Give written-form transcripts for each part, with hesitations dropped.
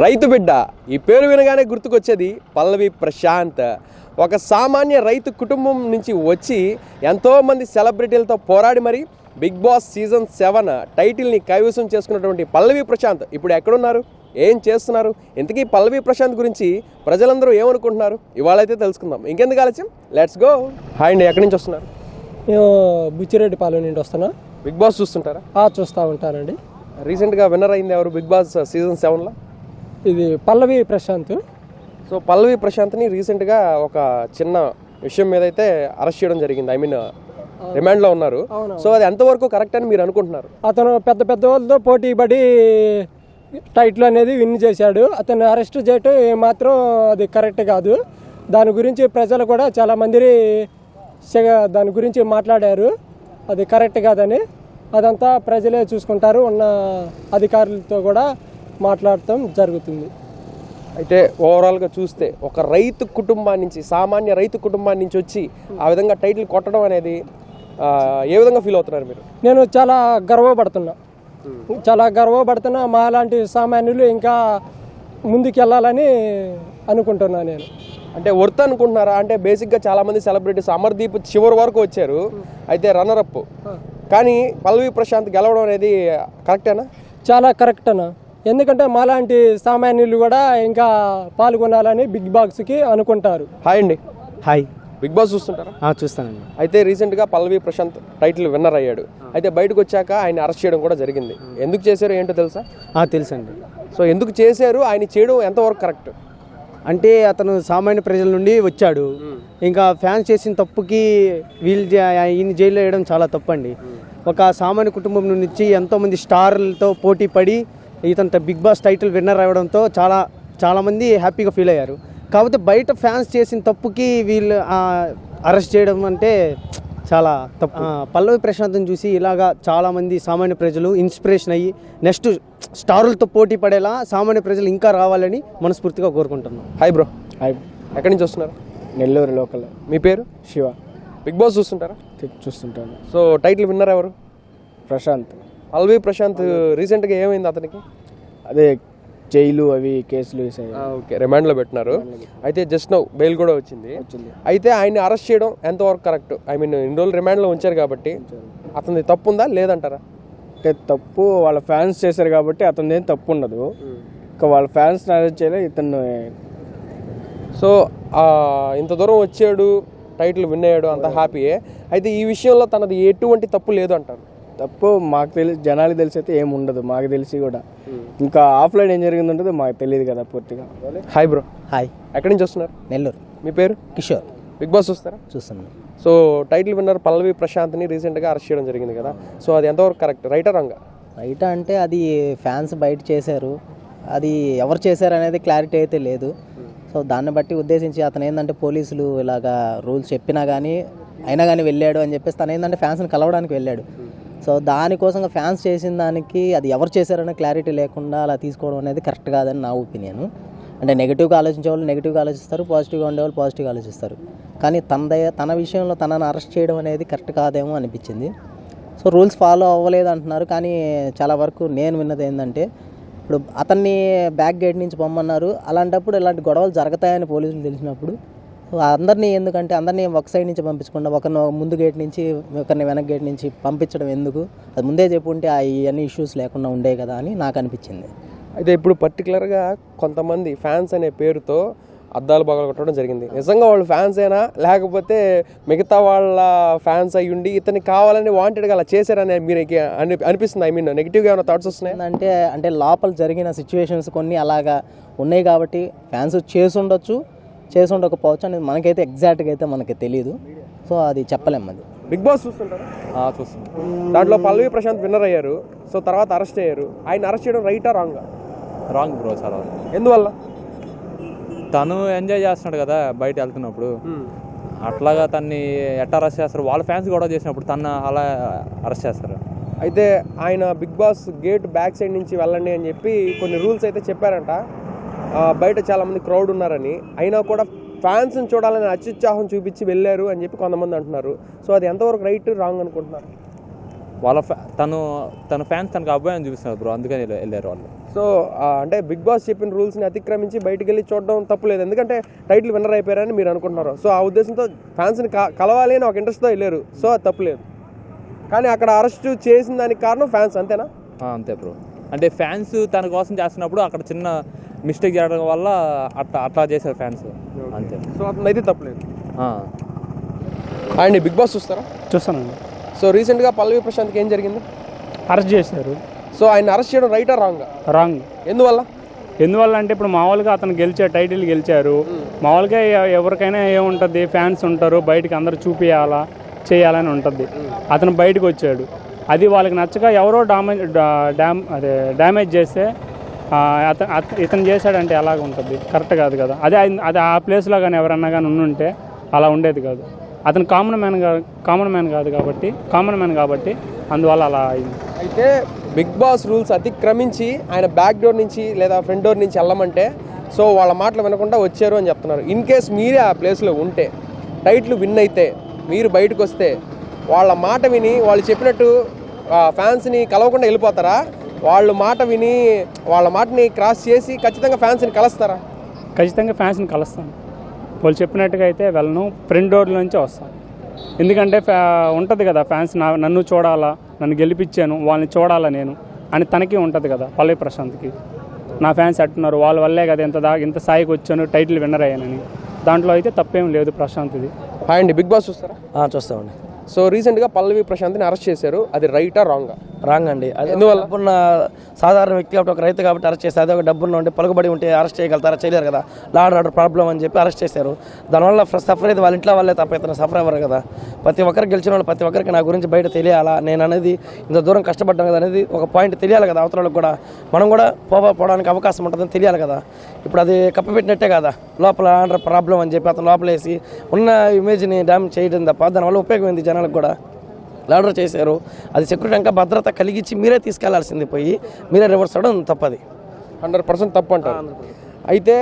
రైతు బిడ్డ ఈ పేరు వినగానే గుర్తుకొచ్చేది పల్లవి ప్రశాంత్. ఒక సామాన్య రైతు కుటుంబం నుంచి వచ్చి ఎంతోమంది సెలబ్రిటీలతో పోరాడి మరి బిగ్ బాస్ సీజన్ 7 టైటిల్ని కైవసం చేసుకున్నటువంటి పల్లవి ప్రశాంత్ ఇప్పుడు ఎక్కడున్నారు, ఏం చేస్తున్నారు, ఇంతకీ పల్లవి ప్రశాంత్ గురించి ప్రజలందరూ ఏమనుకుంటున్నారు ఇవాళైతే తెలుసుకుందాం. ఇంకెందుకు ఆలస్యం, లెట్స్ గో. హాయ్ అండి, ఎక్కడి నుంచి వస్తున్నారు? మేము బుచ్చిరెడ్డిపాలెం నుండి వస్తున్నా. బిగ్ బాస్ చూస్తుంటారా? చూస్తూ ఉంటానండి. రీసెంట్గా విన్నర్ అయింది ఎవరు బిగ్ బాస్ సీజన్ 7లో? ఇది పల్లవి ప్రశాంత్. సో పల్లవి ప్రశాంత్ని రీసెంట్గా ఒక చిన్న విషయం మీద అయితే అరెస్ట్ చేయడం జరిగింది. ఐ మీన్ రిమాండ్లో ఉన్నారు. సో అది ఎంతవరకు కరెక్ట్ అని మీరు అనుకుంటున్నారు? అతను పెద్ద పెద్ద వాళ్ళతో పోటీ పడి టైటిల్ అనేది విన్ చేశాడు. అతన్ని అరెస్ట్ చేయటం ఏమాత్రం అది కరెక్ట్ కాదు. దాని గురించి ప్రజలు కూడా చాలామంది దాని గురించి మాట్లాడారు. అది కరెక్ట్ కాదని. అదంతా ప్రజలే చూసుకుంటారు. ఉన్న అధికారులతో కూడా మాట్లాడటం జరుగుతుంది. అయితే ఓవరాల్గా చూస్తే ఒక రైతు కుటుంబాన్ని నుంచి, సామాన్య రైతు కుటుంబాన్ని నుంచి వచ్చి ఆ విధంగా టైటిల్ కొట్టడం అనేది ఏ విధంగా ఫీల్ అవుతున్నారు మీరు? నేను చాలా గర్వపడుతున్నా. మా లాంటి సామాన్యులు ఇంకా ముందుకు వెళ్ళాలని అనుకుంటున్నా నేను. అంటే వర్త్ అనుకుంటున్నారా? అంటే బేసిక్గా చాలామంది సెలబ్రిటీస్ అమర్దీప్ చివరి వరకు వచ్చారు, అయితే రన్నరప్. కానీ పల్లవి ప్రశాంత్ గెలవడం అనేది కరెక్టేనా? చాలా కరెక్ట్ అన్న. ఎందుకంటే మాలాంటి సామాన్యులు కూడా ఇంకా పాల్గొనాలని బిగ్ బాస్కి అనుకుంటారు. హాయ్ అండి. హాయ్. బిగ్ బాస్ చూస్తుంటారా? చూస్తానండి. అయితే రీసెంట్గా పల్లవి ప్రశాంత్ టైటిల్ విన్నర్ అయ్యాడు. అయితే బయటకు వచ్చాక ఆయన అరెస్ట్ చేయడం కూడా జరిగింది. ఎందుకు చేశారు ఏంటో తెలుసా? తెలుసండి. సో ఎందుకు చేశారు, ఆయన చేయడం ఎంతవరకు కరెక్ట్? అంటే అతను సామాన్య ప్రజల నుండి వచ్చాడు. ఇంకా ఫ్యాన్స్ చేసిన తప్పుకి ఈయన జైల్లో వేయడం చాలా తప్పండి. ఒక సామాన్య కుటుంబం నుంచి ఎంతోమంది స్టార్లతో పోటీ పడి ఇతను బిగ్ బాస్ టైటిల్ విన్నర్ అవ్వడంతో చాలామంది హ్యాపీగా ఫీల్ అయ్యారు. కాకపోతే బయట ఫ్యాన్స్ చేసిన తప్పుకి వీళ్ళు అరెస్ట్ చేయడం అంటే చాలా తప్పు. పల్లవి ప్రశాంత్ని చూసి ఇలాగా చాలామంది సామాన్య ప్రజలు ఇన్స్పిరేషన్ అయ్యి నెక్స్ట్ స్టారులతో పోటీ పడేలా సామాన్య ప్రజలు ఇంకా రావాలని మనస్ఫూర్తిగా కోరుకుంటున్నాం. Hi bro. హాయ్. ఎక్కడి నుంచి వస్తున్నారు? నెల్లూరు లోకల్. మీ పేరు? శివ. బిగ్ బాస్ చూస్తుంటారా? చూస్తుంటాను. సో టైటిల్ విన్నర్ ఎవరు? ప్రశాంత్. పల్లవి ప్రశాంత్ రీసెంట్గా ఏమైంది అతనికి? అదే జైలు అవి కేసులు వేసాయి. ఓకే, రిమాండ్లో పెట్టినారు. అయితే జస్ట్ నౌ బెయిల్ కూడా వచ్చింది. అయితే ఆయన్ని అరెస్ట్ చేయడం ఎంతవరకు కరెక్ట్? ఐ మీన్ ఇన్ని రోజులు రిమాండ్లో ఉంచారు కాబట్టి అతనిది తప్పు ఉందా లేదంటారా? అంటే తప్పు వాళ్ళ ఫ్యాన్స్ చేశారు కాబట్టి అతనిది ఏం తప్పు ఉండదు. ఇంకా వాళ్ళ ఫ్యాన్స్ అరెస్ట్ చేయలేదు ఇతను. సో ఇంత దూరం వచ్చాడు, టైటిల్ విన్ అయ్యాడు, అంత హ్యాపీయే. అయితే ఈ విషయంలో తనది ఎటువంటి తప్పు లేదు అంటారు? తప్పు మాకు తెలిసి, జనాలకు తెలిసి అయితే ఏమి ఉండదు. మాకు తెలిసి కూడా ఇంకా ఆఫ్లైన్ ఏం జరిగింది ఉంటుందో మాకు తెలియదు కదా పూర్తిగా. Hi bro. హాయ్. ఎక్కడి నుంచి వస్తున్నారు? నెల్లూరు. మీ పేరు? కిషోర్. బిగ్ బాస్ చూస్తారా? చూస్తున్నాను. సో టైటిల్ విన్నర్ పల్లవి ప్రశాంత్ని రీసెంట్గా అరెస్ట్ చేయడం జరిగింది కదా. సో అది ఎంతవరకు కరెక్ట్, రైటా రాంగా? రైట్ అంటే అది ఫ్యాన్స్ బయట చేశారు. అది ఎవరు చేశారు అనేది క్లారిటీ అయితే లేదు. సో దాన్ని బట్టి ఉద్దేశించి అతను ఏంటంటే పోలీసులు ఇలాగా రూల్స్ చెప్పినా కానీ అయినా కానీ వెళ్ళాడు అని చెప్పేసి తను ఏంటంటే ఫ్యాన్స్ని కలవడానికి వెళ్ళాడు. సో దానికోసంగా ఫ్యాన్స్ చేసిన దానికి అది ఎవరు చేశారనే క్లారిటీ లేకుండా అలా తీసుకోవడం అనేది కరెక్ట్ కాదని నా ఒపీనియన్. అంటే నెగిటివ్గా ఆలోచించే వాళ్ళు నెగిటివ్గా ఆలోచిస్తారు, పాజిటివ్గా ఉండేవాళ్ళు పాజిటివ్గా ఆలోచిస్తారు. కానీ తన విషయంలో తనని అరెస్ట్ చేయడం అనేది కరెక్ట్ కాదేమో అనిపించింది. సో రూల్స్ ఫాలో అవ్వలేదు అంటున్నారు. కానీ చాలా వరకు నేను విన్నది ఏంటంటే ఇప్పుడు అతన్ని బ్యాక్ గేట్ నుంచి పొమ్మన్నారు. అలాంటప్పుడు ఇలాంటి గొడవలు జరుగుతాయని పోలీసులు తెలిసినప్పుడు అందరినీ ఎందుకంటే అందరినీ ఒక సైడ్ నుంచి పంపించకుండా ఒకరిని ముందు గేట్ నుంచి ఒకరిని వెనక్ గేట్ నుంచి పంపించడం ఎందుకు? అది ముందే చెప్పుంటే ఇవన్నీ ఇష్యూస్ లేకుండా ఉండే కదా అని నాకు అనిపించింది. అయితే ఇప్పుడు పర్టికులర్గా కొంతమంది ఫ్యాన్స్ అనే పేరుతో అద్దాలు బాగా కొట్టడం జరిగింది. నిజంగా వాళ్ళు ఫ్యాన్స్ అయినా లేకపోతే మిగతా వాళ్ళ ఫ్యాన్స్ అయ్యి ఉండి ఇతన్ని కావాలని వాంటెడ్గా అలా చేశారని మీరు అనిపిస్తుంది? ఐ మీన్ నెగిటివ్గా ఏమైనా థాట్స్ వస్తున్నాయి? అంటే లోపల జరిగిన సిచ్యువేషన్స్ కొన్ని అలాగా ఉన్నాయి కాబట్టి ఫ్యాన్స్ చేసి ఉండకపోవచ్చు అనేది మనకైతే ఎగ్జాక్ట్గా అయితే మనకి తెలియదు. సో అది చెప్పలేము. అది బిగ్ బాస్ చూస్తుంటారా? చూస్తుంది. దాంట్లో పల్లవి ప్రశాంత్ విన్నర్ అయ్యారు. సో తర్వాత అరెస్ట్ అయ్యారు. ఆయన అరెస్ట్ చేయడం రైటా రాంగా? రాంగ్ బ్రో, చాలా. ఎందువల్ల? తను ఎంజాయ్ చేస్తున్నాడు కదా బయట వెళ్తున్నప్పుడు. అట్లాగా తన్ని ఎట్లా అరెస్ట్ చేస్తారు? వాళ్ళ ఫ్యాన్స్ గొడవ చేసినప్పుడు తను అలా అరెస్ట్ చేస్తారు. అయితే ఆయన Bigg Boss gate back side నుంచి వెళ్ళండి అని చెప్పి కొన్ని రూల్స్ అయితే చెప్పారంట. బయట చాలామంది క్రౌడ్ ఉన్నారని, అయినా కూడా ఫ్యాన్స్ని చూడాలని అత్యుత్సాహం చూపించి వెళ్ళారు అని చెప్పి కొంతమంది అంటున్నారు. సో అది ఎంతవరకు రైట్ రాంగ్ అనుకుంటున్నారు? తన ఫ్యాన్స్ తనకు అబ్బాయి అని చూపిస్తున్నారు బ్రో, అందుకని వెళ్ళారు వాళ్ళు. సో అంటే బిగ్ బాస్ చెప్పిన రూల్స్ని అతిక్రమించి బయటికి వెళ్ళి చూడడం తప్పులేదు, ఎందుకంటే టైటిల్ విన్నర్ అయిపోయారని మీరు అనుకుంటున్నారు. సో ఆ ఉద్దేశంతో ఫ్యాన్స్ని కలవాలి అని ఒక ఇంట్రెస్ట్తో వెళ్ళారు, సో అది తప్పులేదు. కానీ అక్కడ అరెస్ట్ చేసిన దానికి కారణం ఫ్యాన్స్, అంతేనా? అంతే బ్రో. అంటే ఫ్యాన్స్ తన కోసం చేస్తున్నప్పుడు అక్కడ చిన్న మిస్టేక్ చేయడం వల్ల అట్లా చేశారు ఫ్యాన్స్, అంతే. సో అతను అయితే తప్పలేదు. అండ్ బిగ్ బాస్ చూస్తారా? చూస్తానండి. సో రీసెంట్గా పల్లవి ప్రశాంత్కి ఏం జరిగింది? అరెస్ట్ చేశారు. సో ఆయన అరెస్ట్ చేయడం రైటా రాంగా? రాంగ్. ఎందువల్ల అంటే ఇప్పుడు మామూలుగా అతను టైటిల్ గెలిచారు. మామూలుగా ఎవరికైనా ఏముంటుంది, ఫ్యాన్స్ ఉంటారు, బయటకు అందరూ చూపించాలా చేయాలని ఉంటుంది. అతను బయటకు వచ్చాడు, అది వాళ్ళకి నచ్చక ఎవరో డ్యామేజ్ చేస్తే ఇతను చేశాడంటే ఎలాగ ఉంటుంది, కరెక్ట్ కాదు కదా. అది ఆ ప్లేస్లో కానీ ఎవరన్నా కానీ ఉండుంటే అలా ఉండేది కాదు. అతను కామన్ మ్యాన్ కాబట్టి అందువల్ల అలా అయింది. అయితే బిగ్ బాస్ రూల్స్ అతిక్రమించి ఆయన బ్యాక్ డోర్ నుంచి లేదా ఫ్రంట్ డోర్ నుంచి వెళ్ళమంటే సో వాళ్ళ మాటలు వినకుండా వచ్చారు అని చెప్తున్నారు. ఇన్ కేస్ మీరే ఆ ప్లేస్లో ఉంటే, టైటిల్ విన్ అయితే, మీరు బయటకు వస్తే వాళ్ళ మాట విని వాళ్ళు చెప్పినట్టు ఫ్యాన్స్ని కలవకుండా వెళ్ళిపోతారా? వాళ్ళ మాట విని వాళ్ళ మాటని క్రాస్ చేసి ఖచ్చితంగా ఫ్యాన్స్ని కలుస్తారా? ఖచ్చితంగా ఫ్యాన్స్ని కలుస్తాను. వాళ్ళు చెప్పినట్టుగా అయితే వెళ్ళను, ఫ్రంట్ డోర్ నుంచి వస్తాను. ఎందుకంటే ఉంటుంది కదా, ఫ్యాన్స్ నన్ను చూడాలా, నన్ను గెలిపించాను, వాళ్ళని చూడాలా నేను అని తనకి ఉంటుంది కదా. పల్లవి ప్రశాంత్కి నా ఫ్యాన్స్ అట్టున్నారు, వాళ్ళ వల్లే కదా ఇంత స్థాయికి వచ్చాను, టైటిల్ విన్నర్ అయ్యానని. దాంట్లో అయితే తప్పేం లేదు ప్రశాంత్ది. హాయ్ అండి, బిగ్ బాస్ చూస్తారా? చూస్తామండి. సో రీసెంట్గా పల్లవి ప్రశాంత్ని అరెస్ట్ చేశారు, అది రైటా రాంగా? రాంగ్ అండి. అది ఎందువల్ల? డబ్బున్న సాధారణ వ్యక్తి కాబట్టి, ఒక రైతు కాబట్టి అరెస్ట్ చేస్తారు. అదే ఒక డబ్బున్న ఉంటే పలుకుబడి ఉంటే అరెస్ట్ చేయగలుగుతారా? చేయలేరు కదా. లా అండ్ ఆర్డర్ ప్రాబ్లం అని చెప్పి అరెస్ట్ చేశారు. దానివల్ల సఫర్ అయితే వాళ్ళ ఇంట్లో వాళ్ళే తప్ప ఇతను సఫర్ అవ్వరు కదా. ప్రతి ఒక్కరికి గెలిచిన వాళ్ళు ప్రతి ఒక్కరికి నా గురించి బయట తెలియాలా, నేను అనేది ఇంత దూరం కష్టపడ్డాను కదా అనేది ఒక పాయింట్ తెలియాలి కదా. అవతలకు కూడా మనం కూడా పోవడానికి అవకాశం ఉంటుందని తెలియాలి కదా. ఇప్పుడు అది కప్పిపెట్టినట్టే కదా, లోపల ఆర్డర్ ప్రాబ్లం అని చెప్పి అతను లోపలేసి ఉన్న ఇమేజ్ని డ్యామేజ్ చేయడం తప్ప దానివల్ల ఉపయోగం ఏంది జనాలకు కూడా? ఆర్డర్ చేశారు, అది సెక్యూరిటీ ఇంకా భద్రత కలిగించి మీరే తీసుకెళ్లాల్సింది పోయి మీరే రివర్స్ అవ్వడం తప్పది. 100% తప్పు అంటారు. అయితే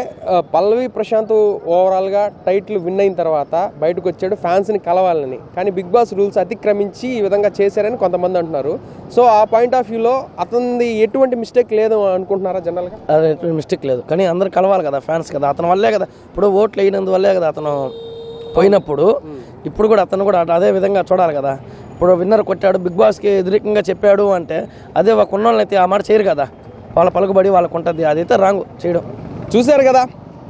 పల్లవి ప్రశాంత్ ఓవరాల్గా టైటిల్ విన్ అయిన తర్వాత బయటకు వచ్చాడు ఫ్యాన్స్ని కలవాలని, కానీ బిగ్ బాస్ రూల్స్ అతిక్రమించి ఈ విధంగా చేశారని కొంతమంది అంటున్నారు. సో ఆ పాయింట్ ఆఫ్ వ్యూలో అతనిది ఎటువంటి మిస్టేక్ లేదు అనుకుంటున్నారా జనరల్గా? అది ఎటువంటి మిస్టేక్ లేదు, కానీ అందరు కలవాలి కదా, ఫ్యాన్స్ కదా, అతని వల్లే కదా. ఇప్పుడు ఓట్లు వేయనందువల్లే కదా అతను పోయినప్పుడు. ఇప్పుడు కూడా అతను కూడా అదే విధంగా చూడాలి కదా. ఇప్పుడు విన్నర్ కొట్టాడు, బిగ్ బాస్కి వ్యతిరేకంగా చెప్పాడు అంటే అదే ఒక ఉన్నోళ్ళనైతే ఆ మాట చేయరు కదా, వాళ్ళ పలుకుబడి వాళ్ళకు ఉంటుంది, అదైతే రాంగ్ చేయడం. చూశారు కదా,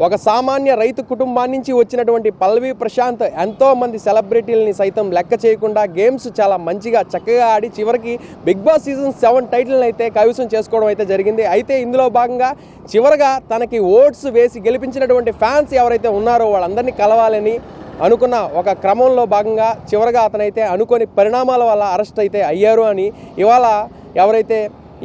ఒక సామాన్య రైతు కుటుంబాన్ని నుంచి వచ్చినటువంటి పల్లవి ప్రశాంత్ ఎంతోమంది సెలబ్రిటీలని సైతం లెక్క చేయకుండా గేమ్స్ చాలా మంచిగా చక్కగా ఆడి చివరికి బిగ్ బాస్ సీజన్ 7 టైటిల్ని అయితే కైవసం చేసుకోవడం అయితే జరిగింది. అయితే ఇందులో భాగంగా చివరగా తనకి ఓట్స్ వేసి గెలిపించినటువంటి ఫ్యాన్స్ ఎవరైతే ఉన్నారో వాళ్ళందరినీ కలవాలని అనుకున్న ఒక క్రమంలో భాగంగా చివరగా అతనైతే అనుకోని పరిణామాల వల్ల అరెస్ట్ అయితే అయ్యారు అని ఇవాళ ఎవరైతే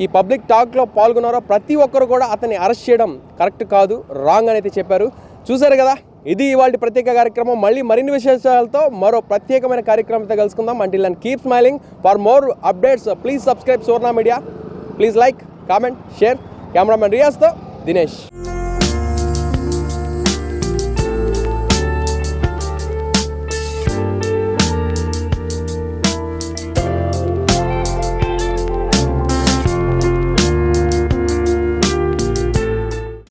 ఈ పబ్లిక్ టాక్లో పాల్గొన్నారో ప్రతి ఒక్కరు కూడా అతన్ని అరెస్ట్ చేయడం కరెక్ట్ కాదు, రాంగ్ అని అయితే చెప్పారు. చూశారు కదా, ఇది ఇవాళ ప్రత్యేక కార్యక్రమం. మళ్ళీ మరిన్ని విశేషాలతో మరో ప్రత్యేకమైన కార్యక్రమంతో కలుసుకుందాం. Until then keep smiling. For more updates please subscribe Suvarna media. Please like, comment, share. Cameraman రియాజ్తో దినేష్.